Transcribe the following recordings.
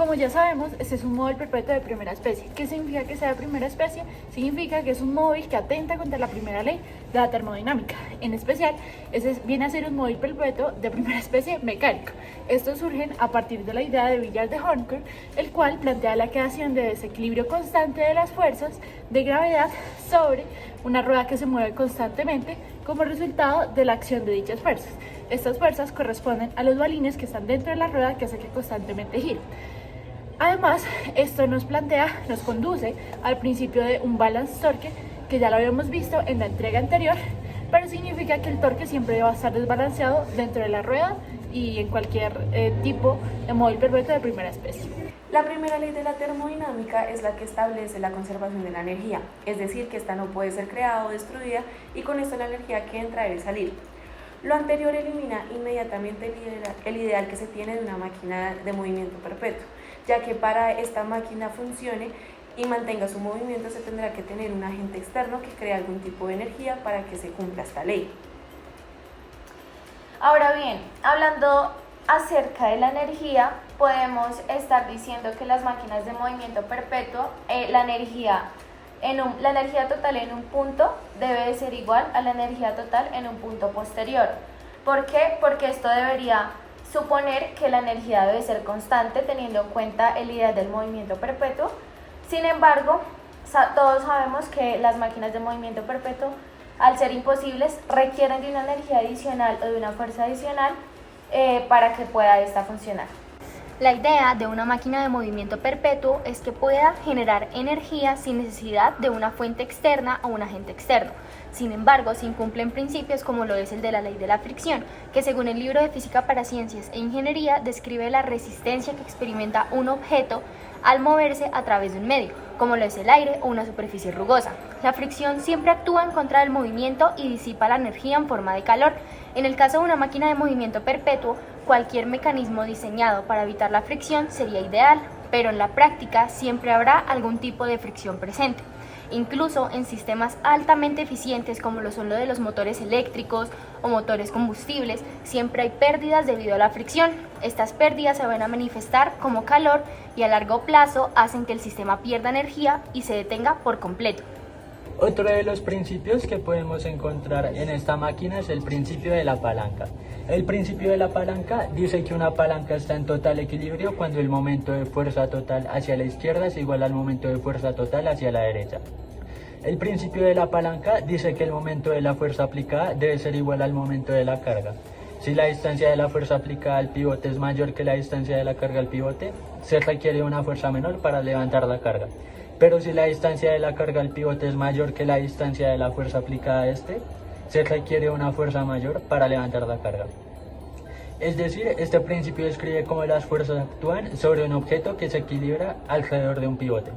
Como ya sabemos, este es un móvil perpetuo de primera especie. ¿Qué significa que sea de primera especie? Significa que es un móvil que atenta contra la primera ley de la termodinámica. En especial, ese viene a ser un móvil perpetuo de primera especie mecánico. Estos surgen a partir de la idea de Villard de Honcourt, el cual plantea la creación de desequilibrio constante de las fuerzas de gravedad sobre una rueda que se mueve constantemente como resultado de la acción de dichas fuerzas. Estas fuerzas corresponden a los balines que están dentro de la rueda que hace que constantemente gire. Además, esto nos conduce al principio de un balance torque, que ya lo habíamos visto en la entrega anterior, pero significa que el torque siempre va a estar desbalanceado dentro de la rueda y en cualquier tipo de móvil perpetuo de primera especie. La primera ley de la termodinámica es la que establece la conservación de la energía, es decir, que esta no puede ser creada o destruida y con esto la energía que entra debe salir. Lo anterior elimina inmediatamente el ideal que se tiene de una máquina de movimiento perpetuo, ya que para esta máquina funcione y mantenga su movimiento se tendrá que tener un agente externo que cree algún tipo de energía para que se cumpla esta ley. Ahora bien, hablando acerca de la energía, podemos estar diciendo que las máquinas de movimiento perpetuo, la energía total en un punto debe ser igual a la energía total en un punto posterior. ¿Por qué? Porque esto debería suponer que la energía debe ser constante teniendo en cuenta el ideal del movimiento perpetuo. Sin embargo, todos sabemos que las máquinas de movimiento perpetuo, al ser imposibles, requieren de una energía adicional o de una fuerza adicional para que pueda esta funcionar. La idea de una máquina de movimiento perpetuo es que pueda generar energía sin necesidad de una fuente externa o un agente externo. Sin embargo, se incumplen principios como lo es el de la ley de la fricción, que según el libro de Física para Ciencias e Ingeniería describe la resistencia que experimenta un objeto al moverse a través de un medio, como lo es el aire o una superficie rugosa. La fricción siempre actúa en contra del movimiento y disipa la energía en forma de calor. En el caso de una máquina de movimiento perpetuo, cualquier mecanismo diseñado para evitar la fricción sería ideal, pero en la práctica siempre habrá algún tipo de fricción presente. Incluso en sistemas altamente eficientes como lo son los motores eléctricos o motores combustibles, siempre hay pérdidas debido a la fricción. Estas pérdidas se van a manifestar como calor y a largo plazo hacen que el sistema pierda energía y se detenga por completo. Otro de los principios que podemos encontrar en esta máquina es el principio de la palanca. El principio de la palanca dice que una palanca está en total equilibrio cuando el momento de fuerza total hacia la izquierda es igual al momento de fuerza total hacia la derecha. El principio de la palanca dice que el momento de la fuerza aplicada debe ser igual al momento de la carga. Si la distancia de la fuerza aplicada al pivote es mayor que la distancia de la carga al pivote, se requiere una fuerza menor para levantar la carga. Pero si la distancia de la carga al pivote es mayor que la distancia de la fuerza aplicada a este, se requiere una fuerza mayor para levantar la carga. Es decir, este principio describe cómo las fuerzas actúan sobre un objeto que se equilibra alrededor de un pivote.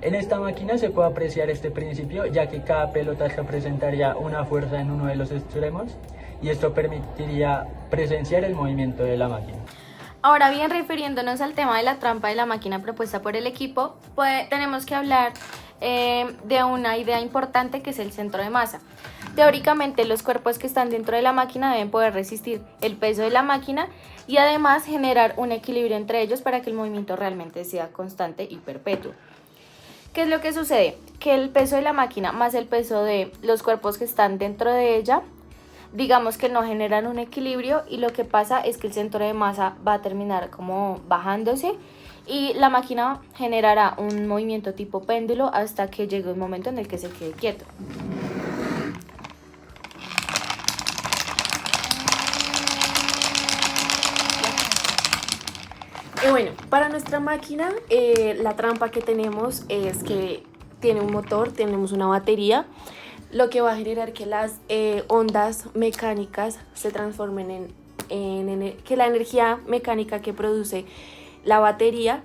En esta máquina se puede apreciar este principio, ya que cada pelota representaría una fuerza en uno de los extremos y esto permitiría presenciar el movimiento de la máquina. Ahora bien, refiriéndonos al tema de la trampa de la máquina propuesta por el equipo, tenemos que hablar de una idea importante que es el centro de masa. Teóricamente, los cuerpos que están dentro de la máquina deben poder resistir el peso de la máquina y además generar un equilibrio entre ellos para que el movimiento realmente sea constante y perpetuo. ¿Qué es lo que sucede? Que el peso de la máquina más el peso de los cuerpos que están dentro de ella, digamos que no generan un equilibrio y lo que pasa es que el centro de masa va a terminar como bajándose y la máquina generará un movimiento tipo péndulo hasta que llegue un momento en el que se quede quieto. Y bueno, para nuestra máquina la trampa que tenemos es que tiene un motor, tenemos una batería, lo que va a generar que las ondas mecánicas se transformen que la energía mecánica que produce la batería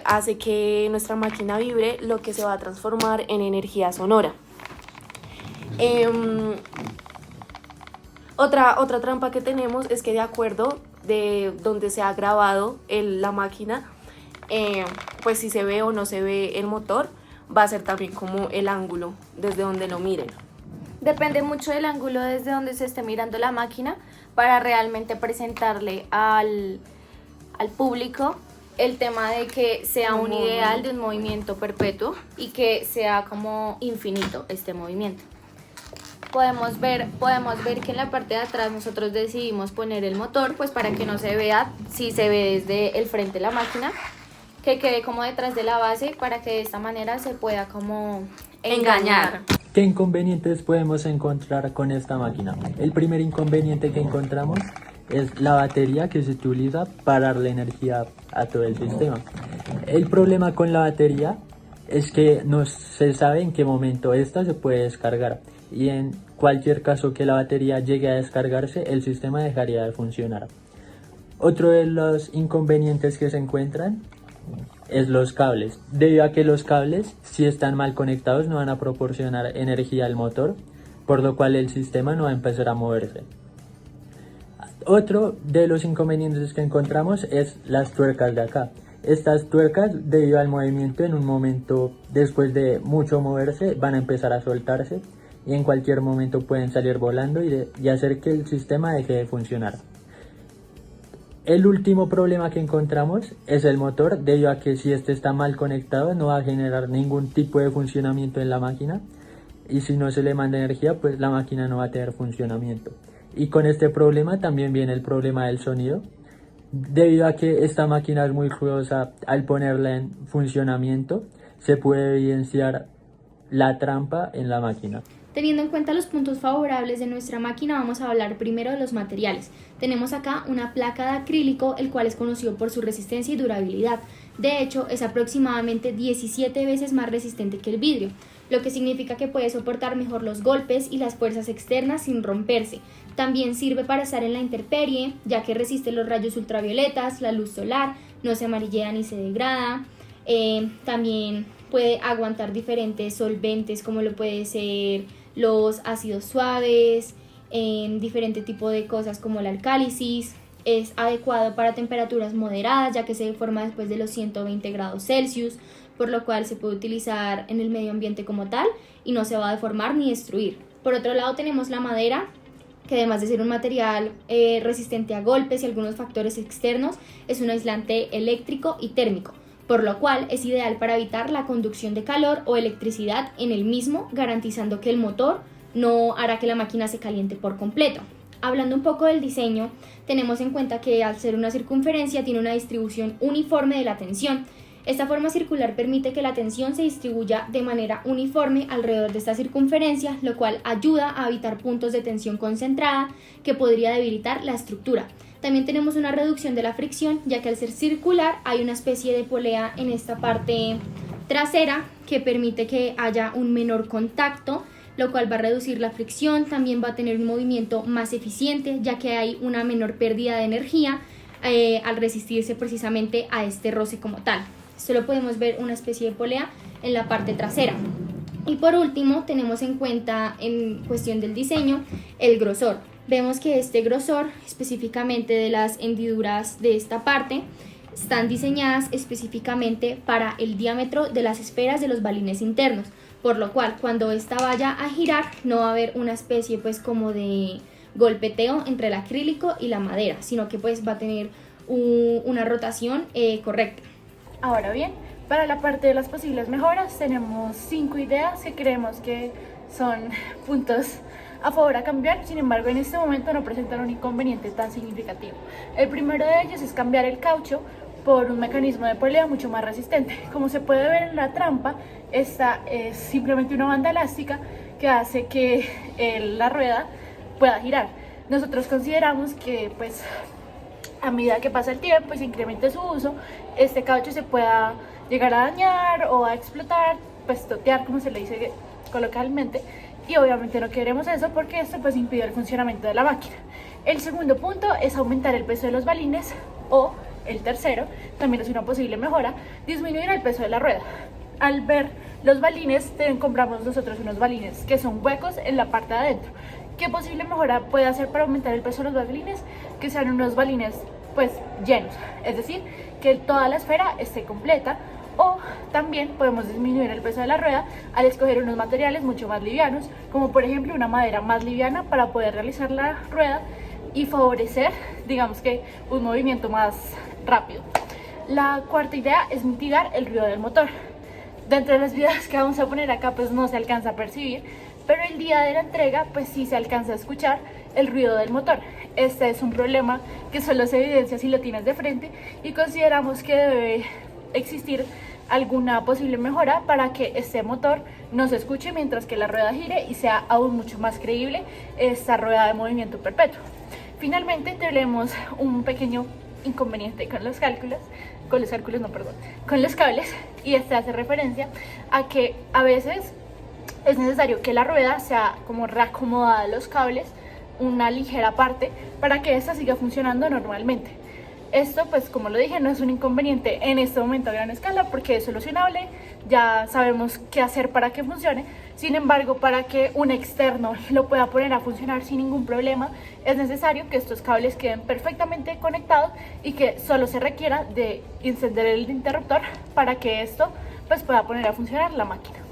hace que nuestra máquina vibre, lo que se va a transformar en energía sonora. Otra trampa que tenemos es que de acuerdo de donde se ha grabado la máquina, pues si se ve o no se ve el motor, va a ser también como el ángulo desde donde lo miren. Depende mucho del ángulo desde donde se esté mirando la máquina para realmente presentarle al público el tema de que sea un ideal de un movimiento perpetuo y que sea como infinito este movimiento. Podemos ver que en la parte de atrás nosotros decidimos poner el motor, pues para que no se vea, si se ve desde el frente de la máquina, que quede como detrás de la base para que de esta manera se pueda como engañar. ¿Qué inconvenientes podemos encontrar con esta máquina? El primer inconveniente que encontramos es la batería que se utiliza para darle energía a todo el sistema. El problema con la batería es que no se sabe en qué momento esta se puede descargar, y en cualquier caso que la batería llegue a descargarse, el sistema dejaría de funcionar. Otro de los inconvenientes que se encuentran es los cables, debido a que los cables, si están mal conectados, no van a proporcionar energía al motor, por lo cual el sistema no va a empezar a moverse. Otro de los inconvenientes que encontramos es las tuercas de acá. Estas tuercas, debido al movimiento, en un momento después de mucho moverse, van a empezar a soltarse y en cualquier momento pueden salir volando y hacer que el sistema deje de funcionar. El último problema que encontramos es el motor, debido a que si este está mal conectado no va a generar ningún tipo de funcionamiento en la máquina, y si no se le manda energía, pues la máquina no va a tener funcionamiento. Y con este problema también viene el problema del sonido, debido a que esta máquina es muy ruidosa. Al ponerla en funcionamiento se puede evidenciar la trampa en la máquina. Teniendo en cuenta los puntos favorables de nuestra máquina, vamos a hablar primero de los materiales. Tenemos acá una placa de acrílico, el cual es conocido por su resistencia y durabilidad. De hecho, es aproximadamente 17 veces más resistente que el vidrio, lo que significa que puede soportar mejor los golpes y las fuerzas externas sin romperse. También sirve para estar en la intemperie, ya que resiste los rayos ultravioletas, la luz solar, no se amarillea ni se degrada. También puede aguantar diferentes solventes, como lo puede ser los ácidos suaves, diferente tipo de cosas como la alcálisis. Es adecuado para temperaturas moderadas, ya que se deforma después de los 120 grados Celsius, por lo cual se puede utilizar en el medio ambiente como tal y no se va a deformar ni destruir. Por otro lado tenemos la madera, que además de ser un material resistente a golpes y algunos factores externos, es un aislante eléctrico y térmico, por lo cual es ideal para evitar la conducción de calor o electricidad en el mismo, garantizando que el motor no hará que la máquina se caliente por completo. Hablando un poco del diseño, tenemos en cuenta que al ser una circunferencia tiene una distribución uniforme de la tensión. Esta forma circular permite que la tensión se distribuya de manera uniforme alrededor de esta circunferencia, lo cual ayuda a evitar puntos de tensión concentrada que podría debilitar la estructura. También tenemos una reducción de la fricción, ya que al ser circular hay una especie de polea en esta parte trasera que permite que haya un menor contacto, lo cual va a reducir la fricción. También va a tener un movimiento más eficiente, ya que hay una menor pérdida de energía al resistirse precisamente a este roce como tal. Solo podemos ver una especie de polea en la parte trasera. Y por último tenemos en cuenta, en cuestión del diseño, el grosor. Vemos que este grosor, específicamente de las hendiduras de esta parte, están diseñadas específicamente para el diámetro de las esferas de los balines internos, por lo cual cuando esta vaya a girar no va a haber una especie pues como de golpeteo entre el acrílico y la madera, sino que pues va a tener una rotación correcta. Ahora bien, para la parte de las posibles mejoras tenemos 5 ideas que creemos que son puntos a favor a cambiar. Sin embargo, en este momento no presentan un inconveniente tan significativo. El primero de ellos es cambiar el caucho por un mecanismo de polea mucho más resistente. Como se puede ver en la trampa, esta es simplemente una banda elástica que hace que la rueda pueda girar. Nosotros consideramos que pues a medida que pasa el tiempo y se incremente su uso, este caucho se pueda llegar a dañar o a explotar, pues totear, como se le dice coloquialmente, y obviamente no queremos eso porque esto pues impide el funcionamiento de la máquina. El segundo punto es aumentar el peso de los balines, o el tercero, también es una posible mejora, disminuir el peso de la rueda. Al ver los balines, compramos nosotros unos balines que son huecos en la parte de adentro. ¿Qué posible mejora puede hacer para aumentar el peso de los balines? Que sean unos balines pues llenos, es decir, que toda la esfera esté completa. O también podemos disminuir el peso de la rueda al escoger unos materiales mucho más livianos, como por ejemplo una madera más liviana, para poder realizar la rueda y favorecer, digamos que, un movimiento más rápido. La cuarta idea es mitigar el ruido del motor. Dentro de las videos que vamos a poner acá pues no se alcanza a percibir, pero el día de la entrega pues sí se alcanza a escuchar el ruido del motor. Este es un problema que solo se evidencia si lo tienes de frente y consideramos que debe existir alguna posible mejora para que este motor no se escuche mientras que la rueda gire y sea aún mucho más creíble esta rueda de movimiento perpetuo. Finalmente tenemos un pequeño inconveniente con los cables, y este hace referencia a que a veces es necesario que la rueda sea como reacomodada a los cables una ligera parte para que esta siga funcionando normalmente. Esto pues como lo dije no es un inconveniente en este momento a gran escala porque es solucionable, ya sabemos qué hacer para que funcione. Sin embargo, para que un externo lo pueda poner a funcionar sin ningún problema es necesario que estos cables queden perfectamente conectados y que solo se requiera de encender el interruptor para que esto pues pueda poner a funcionar la máquina.